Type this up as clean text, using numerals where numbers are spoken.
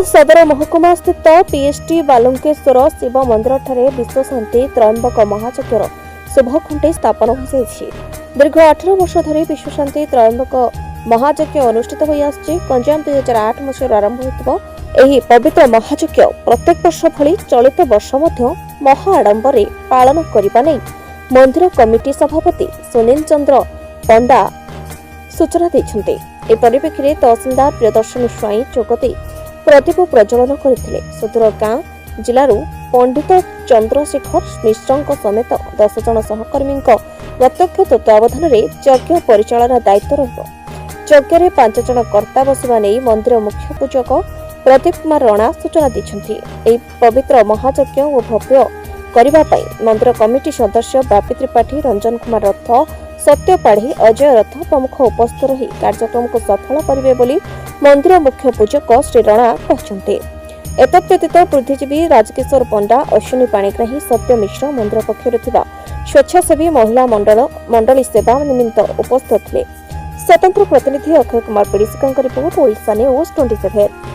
सदर महकुमा स्थित पीएचटी बालुंकेश्वर शिव मंदिर ठारे विश्व शांति त्रयंबक महायज्ञर शुभखुंटी स्थापन हो जाइछि। दीर्घ 18 वर्ष धरि विश्व शांति त्रयंबक महायज्ञ अनुष्ठित होई आछि। गंजाम 2008 मसीह आरंभ होइतबो एही पवित्र महायज्ञ प्रत्येक वर्ष भली चलित वर्ष मध्य महा आडंबरे पालन करिबा नै मंदिर कमिटी सभापति सुनील चंद्र पंडा सूचना दैछन्ते। ए परिप्रेक्षी तहसीलदार प्रियदर्शनी स्वाई जोगदे प्रदीप प्रज्वलन करथिले। सुदूर गाँ जिल्लारू पंडित चंद्रशेखर मिश्र समेत 10 जन सहकर्मी प्रत्यक्ष तत्वावधान में यज्ञ परिचालना दायित्व रहिबो। यज्ञ में 5 जन कर्ता बसिबा नै मंदिर मुख्य पूजक प्रदीप कुमार राणा सूचना दैछन्ते। एही पवित्र महायज्ञ ओ भव्य करिबा पई मंदिर कमिटी सदस्य बापी त्रिपाठी, रंजन कुमार रथ, सत्य पाढ़ी, अजय रथ प्रमुख उपस्थित रही कार्यक्रम को सफल करिवे बोली मंदिर मुख्य पूजक श्री राणा कहते। एतद्व्यतीत बुद्धिजीवी राजकिशोर पंडा, अश्विनी पाणिग्राही, सत्य मिश्र मंदिर पक्षर स्वेच्छासेवी महिला मंडली सेवा निमित्त उपस्थित थे। स्वतंत्र प्रतिनिधि अक्षय कुमार पीड़िका रिपोर्ट, ओडिशा न्यूज 27।